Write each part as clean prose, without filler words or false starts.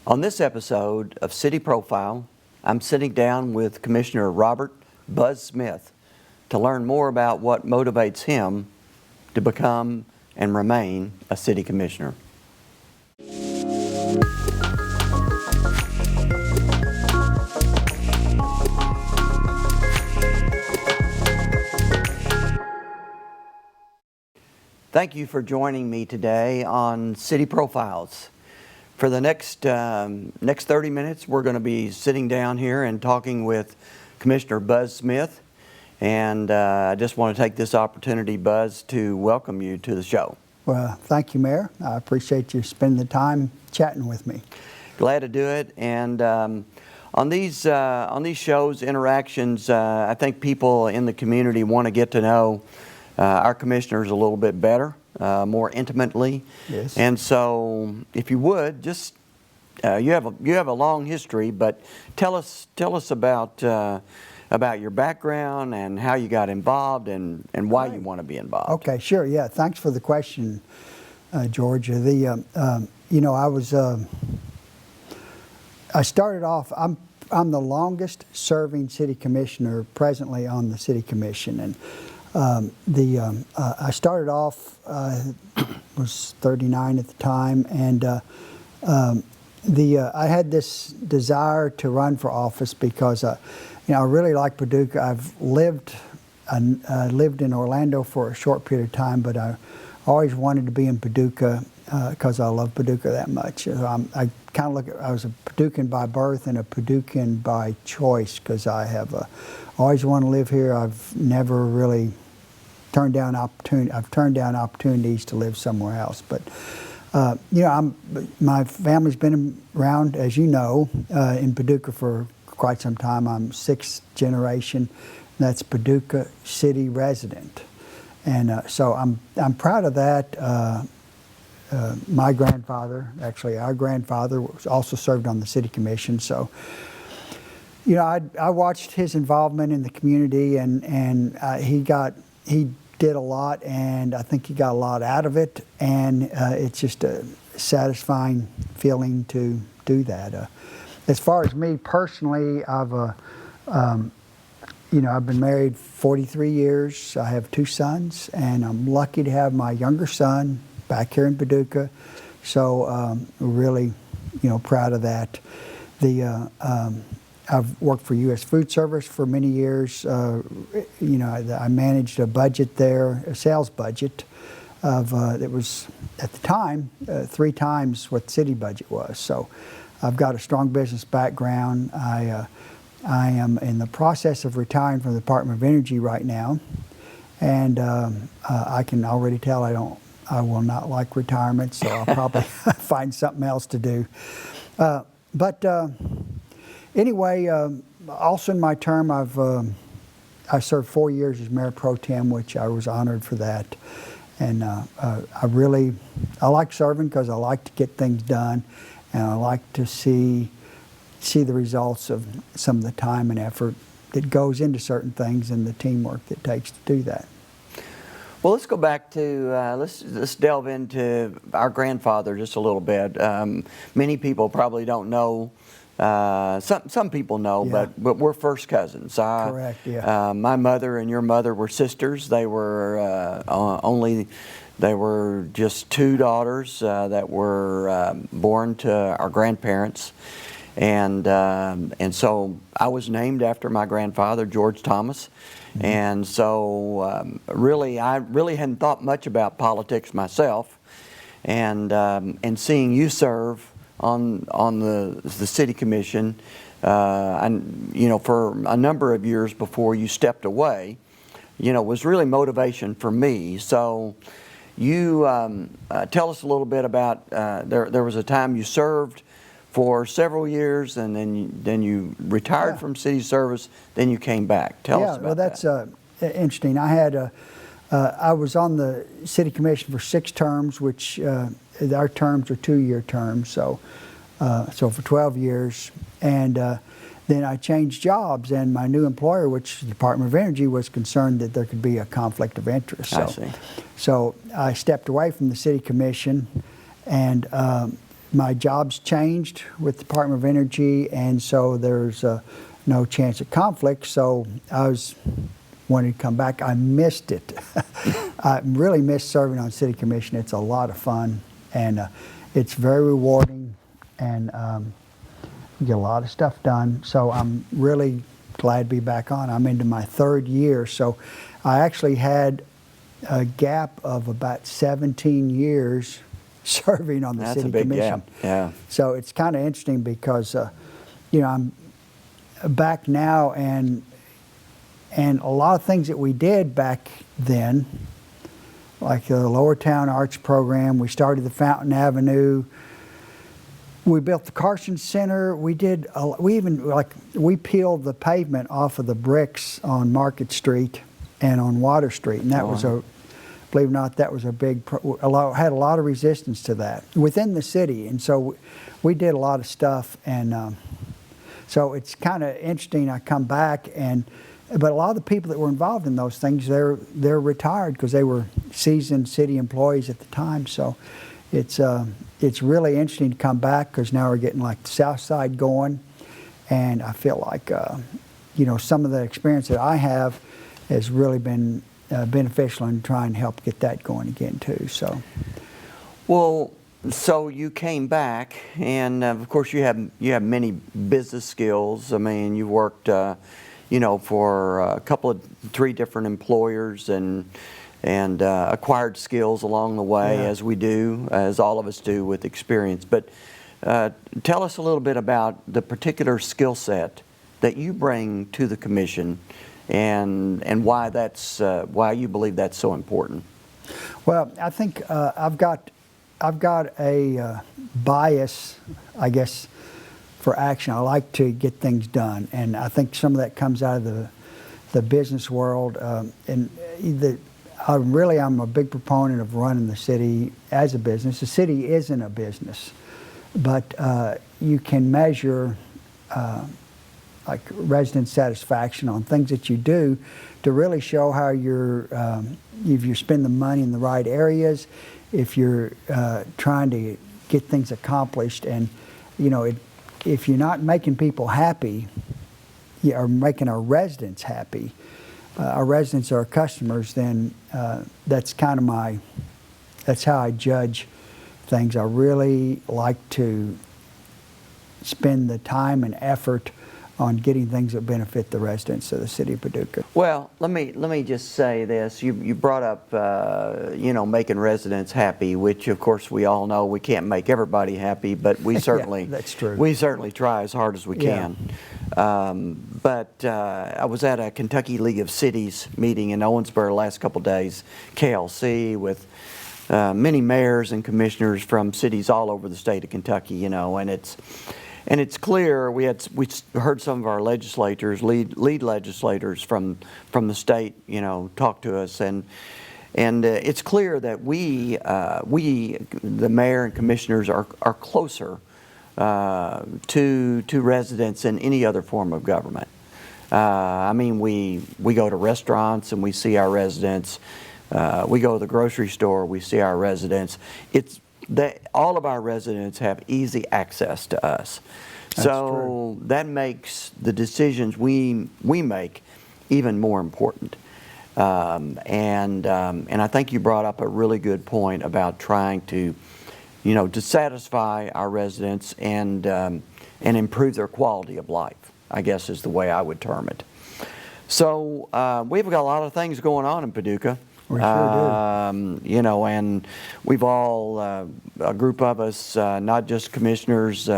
On this episode of City Profile, I'm sitting down with Commissioner Robert Buzz Smith to learn more about what motivates him to become and remain a city commissioner. Thank you for joining me today on City Profiles. For the next 30 minutes, we're going to be sitting down here and talking with Commissioner Buzz Smith. And I just want to take this opportunity, Buzz, to welcome you to the show. Well, thank you, Mayor. I appreciate you spending the time chatting with me. Glad to do it. And on these shows, interactions, I think people in the community want to get to know our commissioners a little bit better, more intimately. Yes. And so, if you would, just you have a long history, but tell us about your background and how you got involved and why you want to be involved. Okay, sure. Yeah, thanks for the question, George. I started off. I'm the longest serving city commissioner presently on the city commission, and I started off, was 39 at the time, and I had this desire to run for office because I really like Paducah. I've lived in Orlando for a short period of time, but I always wanted to be in Paducah because I love Paducah that much. I kind of look at, I was a Paducan by birth and a Paducan by choice because I have always want to live here. I've never really turned down opportunity. I've turned down opportunities to live somewhere else. But my family's been around, as you know, in Paducah for quite some time. I'm sixth generation. That's Paducah city resident, and so I'm proud of that. My grandfather, actually our grandfather, was also served on the city commission. So, I watched his involvement in the community, and he did a lot, and I think he got a lot out of it. And it's just a satisfying feeling to do that. As far as me personally, I've been married 43 years. I have two sons, and I'm lucky to have my younger son back here in Paducah. So really, proud of that. I've worked for U.S. Food Service for many years. I managed a budget there, a sales budget of that was at the time 3 times what the city budget was. So I've got a strong business background. I am in the process of retiring from the Department of Energy right now, and I can already tell I will not like retirement, so I'll probably find something else to do. Anyway, also in my term, I served 4 years as Mayor Pro Tem, which I was honored for that. And I like serving because I like to get things done, and I like to see the results of some of the time and effort that goes into certain things and the teamwork that takes to do that. Well, let's go back to, let's delve into our grandfather just a little bit. Many people probably don't know, some people know, Yeah. but we're first cousins. Correct, yeah. My mother and your mother were sisters. They were they were just 2 daughters that were born to our grandparents. And so I was named after my grandfather, George Thomas. Mm-hmm. And so I really hadn't thought much about politics myself. And seeing you serve on the city commission, for a number of years before you stepped away, was really motivation for me. So you tell us a little bit about, there was a time you served for several years, and then you retired from city service. Then you came back. Tell us about that. Yeah, well, that's interesting. I was on the city commission for 6 terms, which our terms are 2-year terms. So for 12 years, and then I changed jobs, and my new employer, which the Department of Energy, was concerned that there could be a conflict of interest. I see. So I stepped away from the city commission, and my job's changed with the Department of Energy, and so there's no chance of conflict. So I was wanting to come back. I missed it. I really missed serving on City Commission. It's a lot of fun, and it's very rewarding, and you get a lot of stuff done. So I'm really glad to be back on. I'm into my 3rd year, so I actually had a gap of about 17 years serving on the That's City a big Commission. gap. Yeah. So it's kind of interesting because, you know, I'm back now, and a lot of things that we did back then, like the Lower Town Arts Program, we started the Fountain Avenue, we built the Carson Center, we peeled the pavement off of the bricks on Market Street and on Water Street, and that was believe it or not, that was a big, had a lot of resistance to that within the city, and so we did a lot of stuff, and so it's kind of interesting. I come back, but a lot of the people that were involved in those things, they're retired because they were seasoned city employees at the time. So it's really interesting to come back because now we're getting like the South Side going, and I feel like you know, some of the experience that I have has really been beneficial in trying to help get that going again too. So, Well, so you came back, and of course you have many business skills. I mean, you worked, you know, for a couple of 3 different employers, and acquired skills along the way, as we do, as all of us do with experience. But tell us a little bit about the particular skill set that you bring to the commission, and why that's why you believe that's so important. well, I think I've got a bias, I guess, for action. I like to get things done, and I think some of that comes out of the business world. I'm a big proponent of running the city as a business. The city isn't a business, but you can measure like resident satisfaction on things that you do to really show how if you spend the money in the right areas, if you're trying to get things accomplished, and you know, if you're not making people happy, or making our residents happy, our residents are our customers, then that's kind of that's how I judge things. I really like to spend the time and effort on getting things that benefit the residents of the city of Paducah. Well, let me just say this. You brought up you know, making residents happy, which of course we all know we can't make everybody happy, but we certainly that's true. We certainly try as hard as we can. But I was at a Kentucky League of Cities meeting in Owensboro last couple days, KLC, with many mayors and commissioners from cities all over the state of Kentucky. You know, and it's clear we heard some of our legislators, lead legislators from the state, you know, talk to us, and it's clear that we the mayor and commissioners are closer to residents than any other form of government. I mean, we go to restaurants and we see our residents. We go to the grocery store, we see our residents. It's that all of our residents have easy access to us. So that makes the decisions we make even more important. And I think you brought up a really good point about trying to, you know, to satisfy our residents and improve their quality of life, I guess is the way I would term it. So we've got a lot of things going on in Paducah. We sure do. You know, and we've all, a group of us, not just commissioners,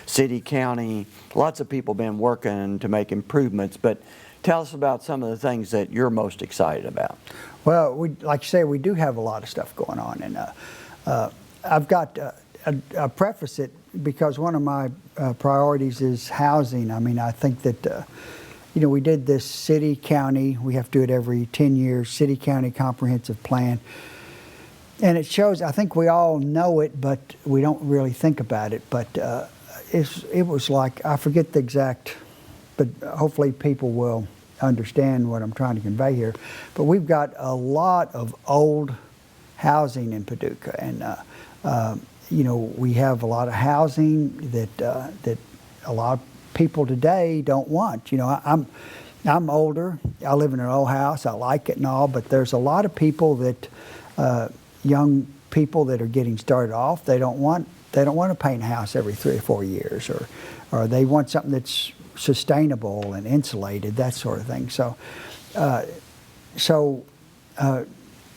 city, county, lots of people been working to make improvements. But tell us about some of the things that you're most excited about. Well, like you say, we do have a lot of stuff going on, and I've got I preface it because one of my priorities is housing. I mean, I think that you know, we did this city-county, we have to do it every 10 years, city-county comprehensive plan. And it shows, I think we all know it, but we don't really think about it. But it was like, I forget the exact, but hopefully people will understand what I'm trying to convey here. But we've got a lot of old housing in Paducah. And, we have a lot of housing that a lot of people today don't want. I'm older. I live in an old house. I like it and all, but there's a lot of people that young people that are getting started off. They don't want to paint a house every 3 or 4 years, or they want something that's sustainable and insulated, that sort of thing. So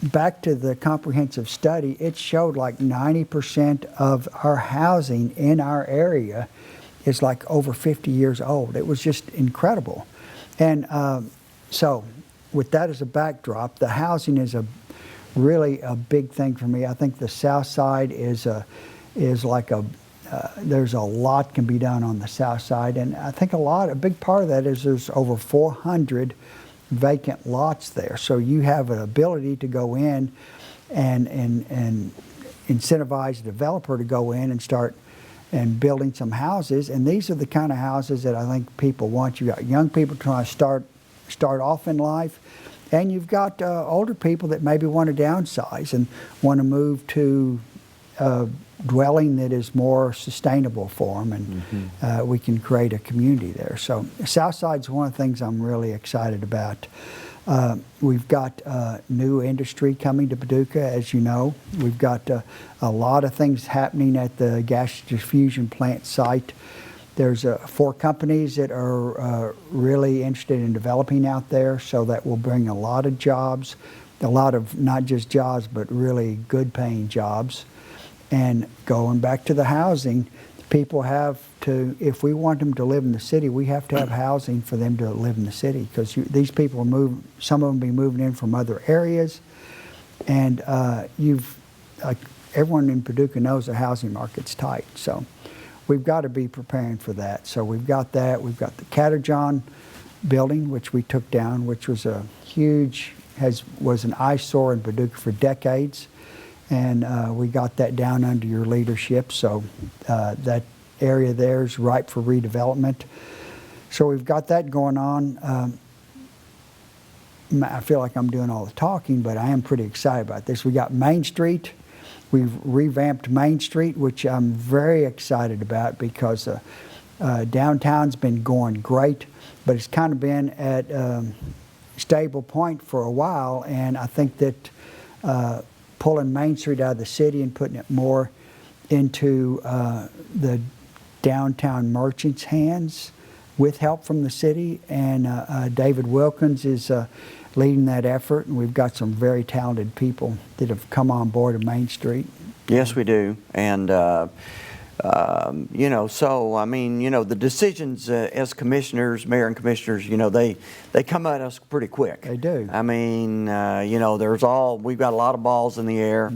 back to the comprehensive study, it showed like 90% of our housing in our area is like over 50 years old. It was just incredible. And so with that as a backdrop, the housing is really a big thing for me. I think the South Side is like there's a lot can be done on the South Side, and I think a big part of that is there's over 400 vacant lots there. So you have an ability to go in and incentivize a developer to go in and start and building some houses. And these are the kind of houses that I think people want. You got young people trying to start off in life, and you've got older people that maybe want to downsize and want to move to a dwelling that is more sustainable for them, and we can create a community there. So Southside's one of the things I'm really excited about. We've got new industry coming to Paducah, as you know. We've got a lot of things happening at the gas diffusion plant site. There's 4 companies that are really interested in developing out there, so that will bring a lot of jobs, a lot of not just jobs, but really good paying jobs. And going back to the housing, people have to, if we want them to live in the city, we have to have housing for them to live in the city, because these people are some of them be moving in from other areas, and everyone in Paducah knows the housing market's tight. So we've got to be preparing for that. So we've got that. We've got the Caterjon building, which we took down, which was was an eyesore in Paducah for decades. And we got that down under your leadership, so that area there is ripe for redevelopment. So we've got that going on. I feel like I'm doing all the talking, but I am pretty excited about this. We got Main Street. We've revamped Main Street, which I'm very excited about, because downtown's been going great, but it's kind of been at a stable point for a while, and I think that pulling Main Street out of the city and putting it more into the downtown merchants' hands with help from the city. And David Wilkins is leading that effort, and we've got some very talented people that have come on board at Main Street. Yes, we do. And the decisions as commissioners, mayor and commissioners, they come at us pretty quick. They do. I mean, we've got a lot of balls in the air,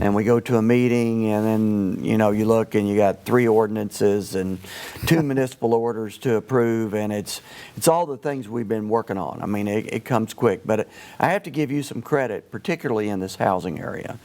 and we go to a meeting, and then, you look and you got 3 ordinances and 2 municipal orders to approve, and it's all the things we've been working on. I mean, it comes quick. But I have to give you some credit, particularly in this housing area,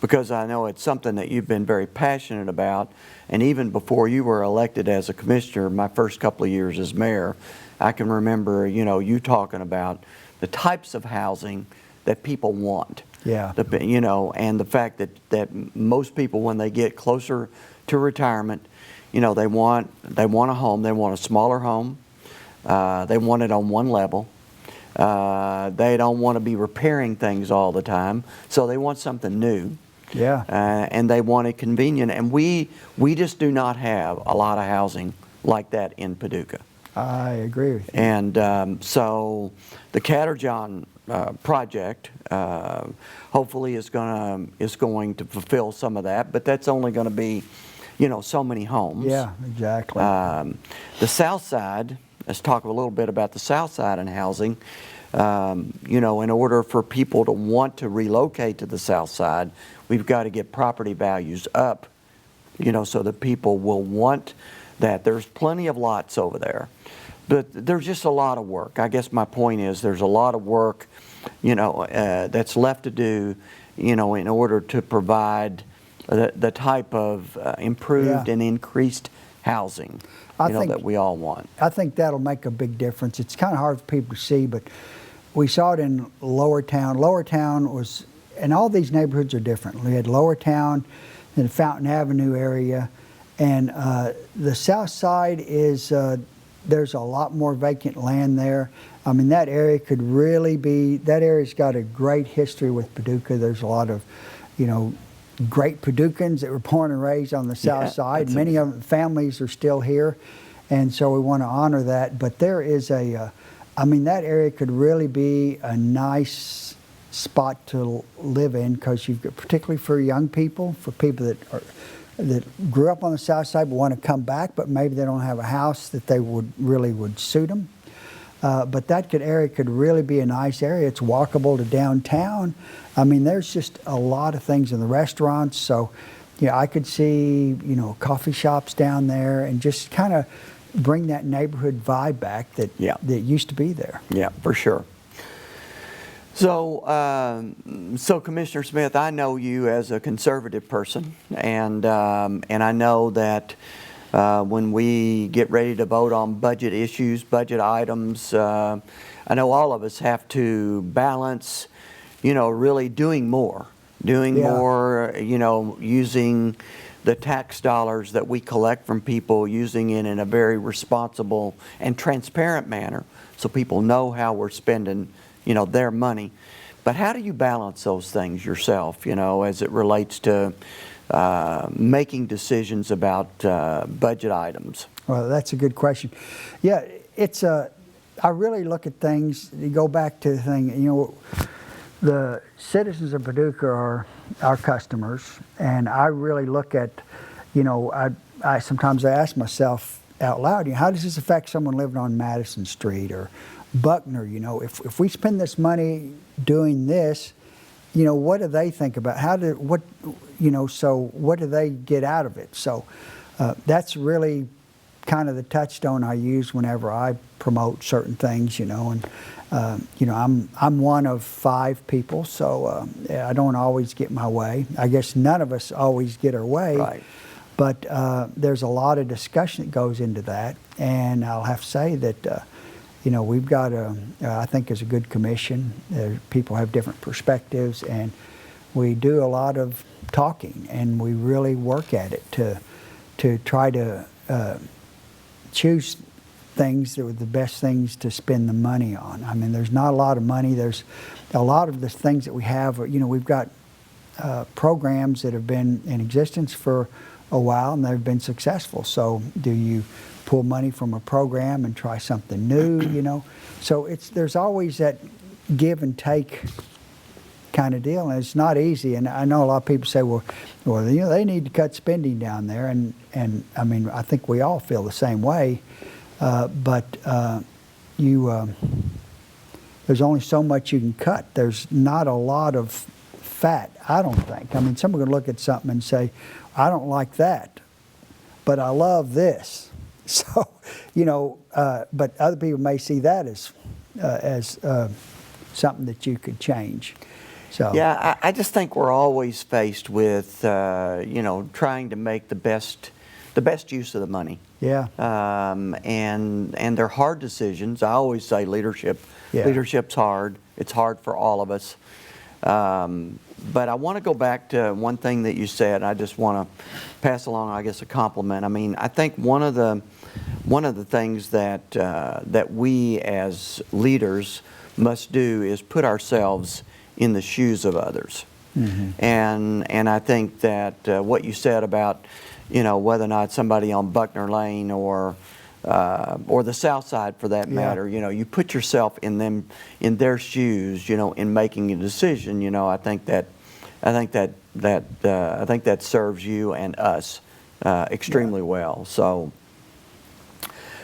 because I know it's something that you've been very passionate about. And even before you were elected as a commissioner, my first couple of years as mayor, I can remember, you talking about the types of housing that people want. Yeah. And the fact that most people, when they get closer to retirement, they want a home. They want a smaller home. They want it on one level. They don't want to be repairing things all the time, so they want something new. Yeah. And they want it convenient, and we just do not have a lot of housing like that in Paducah. I agree with you. And so the Caterjon project hopefully is going to fulfill some of that, but that's only going to be, so many homes. Yeah, exactly. The South Side. Let's talk a little bit about the South Side and housing. In order for people to want to relocate to the South Side, we've got to get property values up, so that people will want that. There's plenty of lots over there, but there's just a lot of work. I guess my point is there's a lot of work, that's left to do, in order to provide the type of improved and increased housing that we all want. I think that'll make a big difference. It's kind of hard for people to see, but we saw it in Lower Town. Lower Town was, and all these neighborhoods are different. We had Lower Town, in the Fountain Avenue area. And the south side is, there's a lot more vacant land there. I mean, that area could really be, that area's got a great history with Paducah. There's a lot of, great Paducans that were born and raised on the south side. Many of the families are still here. And so we want to honor that. But there is that area could really be a nice spot to live in, because you've got, particularly for young people, for people that grew up on the south side but want to come back, but maybe they don't have a house that they would suit them. But that area could really be a nice area. It's walkable to downtown. I mean, there's just a lot of things in the restaurants. So, I could see, coffee shops down there, and just kind of bring that neighborhood vibe back that used to be there. Yeah, for sure. So Commissioner Smith, I know you as a conservative person, and I know that when we get ready to vote on budget issues, budget items, I know all of us have to balance, really doing more, using the tax dollars that we collect from people, using it in a very responsible and transparent manner, so people know how we're spending their money. But how do you balance those things yourself, as it relates to making decisions about budget items? Well, that's a good question. Yeah, I really look at things, you go back to the thing, the citizens of Paducah are our customers, and I really look at, I sometimes ask myself out loud, how does this affect someone living on Madison Street or Buckner? If we spend this money doing this, what do they think about? So what do they get out of it? So that's really kind of the touchstone I use whenever I promote certain things, and I'm one of 5 people, so I don't always get my way. I guess none of us always get our way. Right. But there's a lot of discussion that goes into that, and I'll have to say that we've got I think it's a good commission. People have different perspectives, and we do a lot of talking, and we really work at it to try to choose things that were the best things to spend the money on. I mean, there's not a lot of money. There's a lot of the things that we have. We've got programs that have been in existence for a while, and they've been successful. So do you pull money from a program and try something new, So there's always that give and take kind of deal, and it's not easy. And I know a lot of people say, well, they need to cut spending down there, and I mean, I think we all feel the same way. But there's only so much you can cut. There's not a lot of fat, I don't think. I mean, someone could look at something and say, I don't like that, but I love this. So, but other people may see that as something that you could change. So yeah, I just think we're always faced with trying to make the best use of the money. Yeah. And they're hard decisions. I always say leadership. Yeah. Leadership's hard. It's hard for all of us. But I want to go back to one thing that you said. I just want to pass along, I guess, a compliment. I mean, I think one of the things that we as leaders must do is put ourselves in the shoes of others. Mm-hmm. And I think that what you said about whether or not somebody on Buckner Lane or the South Side, for that matter, you put yourself in their shoes, in making a decision. I think that serves you and us extremely well.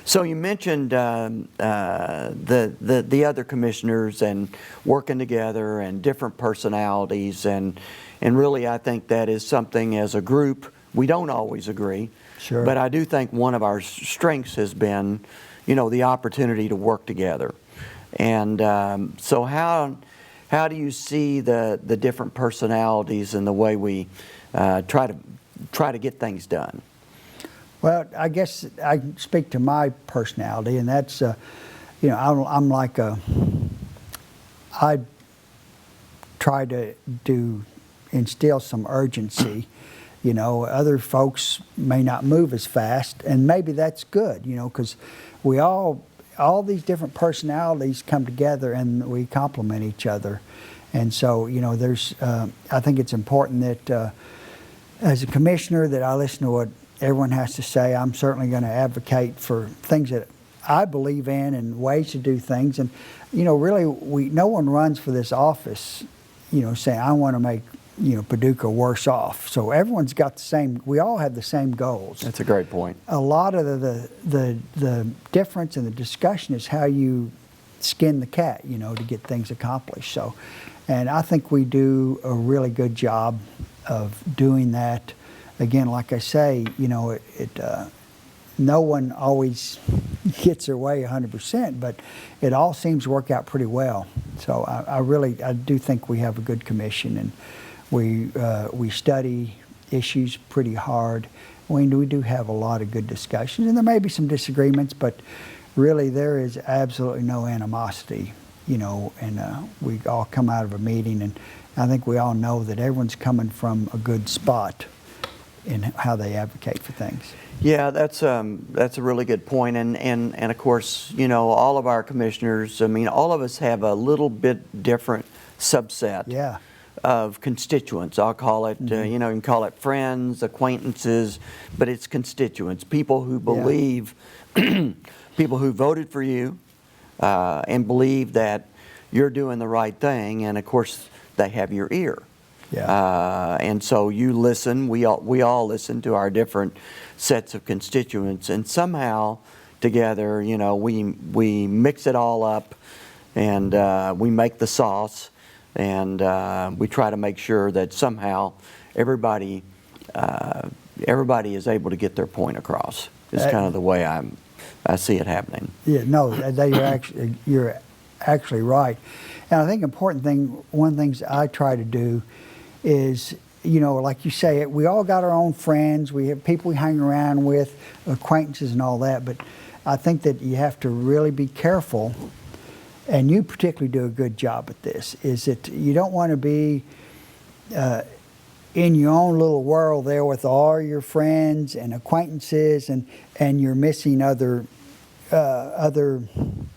So you mentioned the other commissioners and working together and different personalities, and really I think that is something as a group we don't always agree. Sure. But I do think one of our strengths has been, the opportunity to work together. And so how do you see the different personalities and the way we try to get things done? Well, I guess I speak to my personality, and that's, I'm like I try to instill some urgency, You know, other folks may not move as fast, and maybe that's good, you know, because we all these different personalities come together and we complement each other. And so, you know, I think it's important that as a commissioner that I listen to what everyone has to say. I'm certainly going to advocate for things that I believe in and ways to do things. And, you know, really, no one runs for this office, you know, saying, I want to make, you know, Paducah worse off. So everyone's got we all have the same goals. That's a great point. A lot of the difference in the discussion is how you skin the cat, you know, to get things accomplished. So, and I think we do a really good job of doing that. Again, like I say, you know, no one always gets their way 100%, but it all seems to work out pretty well. So I do think we have a good commission, and we study issues pretty hard. We do have a lot of good discussions, and there may be some disagreements, but really there is absolutely no animosity, you know, and we all come out of a meeting, and I think we all know that everyone's coming from a good spot in how they advocate for things. Yeah, that's a really good point, and of course, you know, all of our commissioners, I mean, all of us have a little bit different subset of constituents. I'll call it, you know, you can call it friends, acquaintances, but it's constituents, people who believe, people who voted for you and believe that you're doing the right thing, and of course, they have your ear. And so you listen, we all listen to our different sets of constituents, and somehow together, you know, we mix it all up, and we make the sauce, and we try to make sure that somehow everybody is able to get their point across. Is kind of the way I see it happening. Yeah, no, you're actually right. And I think one of the things I try to do is, you know, like you say, we all got our own friends. We have people we hang around with, acquaintances and all that. But I think that you have to really be careful, and you particularly do a good job at this, is that you don't want to be in your own little world there with all your friends and acquaintances, and you're missing other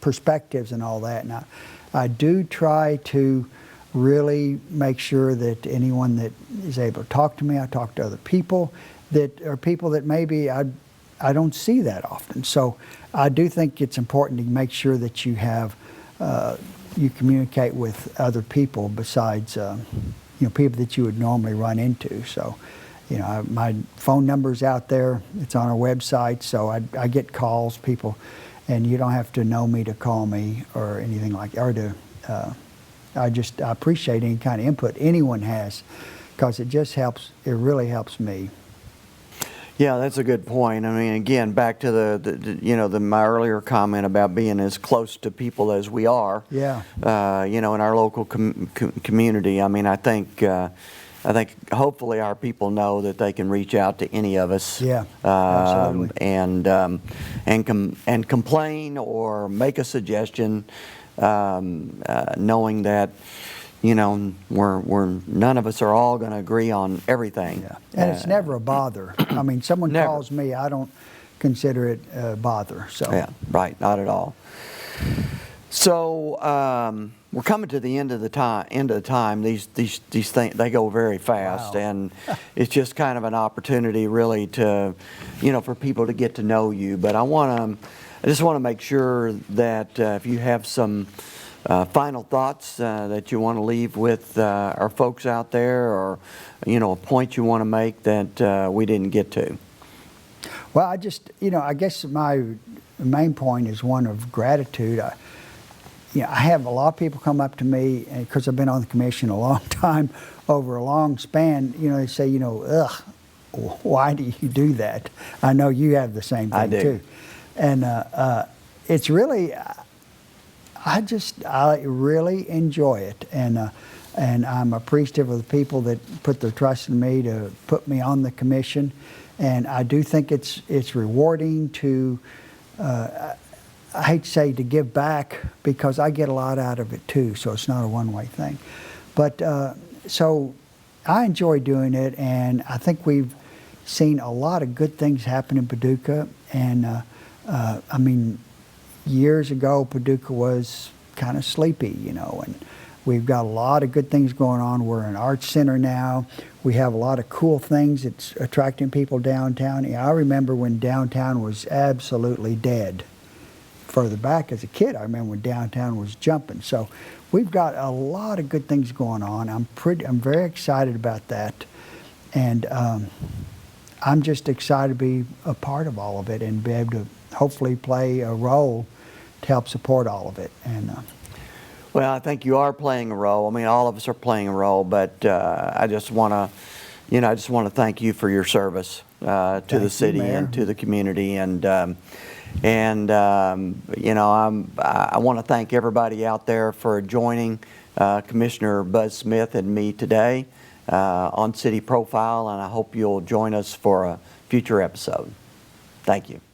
perspectives and all that. Now, I do try to really make sure that anyone that is able to talk to me, I talk to other people that are people that maybe I don't see that often. So I do think it's important to make sure that you have you communicate with other people besides you know, people that you would normally run into. So, you know, my phone number's out there. It's on our website. So I get calls, people, and you don't have to know me to call me or anything like that, or to. I appreciate any kind of input anyone has, because it just helps. It really helps me. Yeah, that's a good point. I mean, again, back to you know, my earlier comment about being as close to people as we are. Yeah. You know, in our local community. I mean, I think hopefully our people know that they can reach out to any of us. Yeah. Absolutely. And complain or make a suggestion. Knowing that, you know, we're none of us are all going to agree on everything. Yeah. And it's never a bother. I mean, someone calls me, I don't consider it a bother. So yeah, right, not at all. So we're coming to the end of the time. These things, they go very fast, wow. And it's just kind of an opportunity, really, to, you know, for people to get to know you. But I just want to make sure that if you have some final thoughts that you want to leave with our folks out there, or, you know, a point you want to make that we didn't get to. Well, I guess my main point is one of gratitude. I have a lot of people come up to me, because I've been on the commission a long time, over a long span, you know, they say, you know, ugh, why do you do that? I know you have the same thing, I do. Too. And it's really, I really enjoy it, and I'm appreciative of the people that put their trust in me to put me on the commission, and I do think it's rewarding to, I hate to say to give back, because I get a lot out of it too, so it's not a one-way thing. But so I enjoy doing it, and I think we've seen a lot of good things happen in Paducah. And I mean, years ago, Paducah was kind of sleepy, you know, and we've got a lot of good things going on. We're an arts center now. We have a lot of cool things that's attracting people downtown. Yeah, I remember when downtown was absolutely dead. Further back as a kid, I remember when downtown was jumping. So we've got a lot of good things going on. I'm very excited about that, and I'm just excited to be a part of all of it and be able to hopefully play a role to help support all of it. And well, I think you are playing a role. I mean, all of us are playing a role, but I just want to, you know, I just want to thank you for your service to the city and to the community, and you know, I want to thank everybody out there for joining Commissioner Buzz Smith and me today on City Profile, and I hope you'll join us for a future episode. Thank you.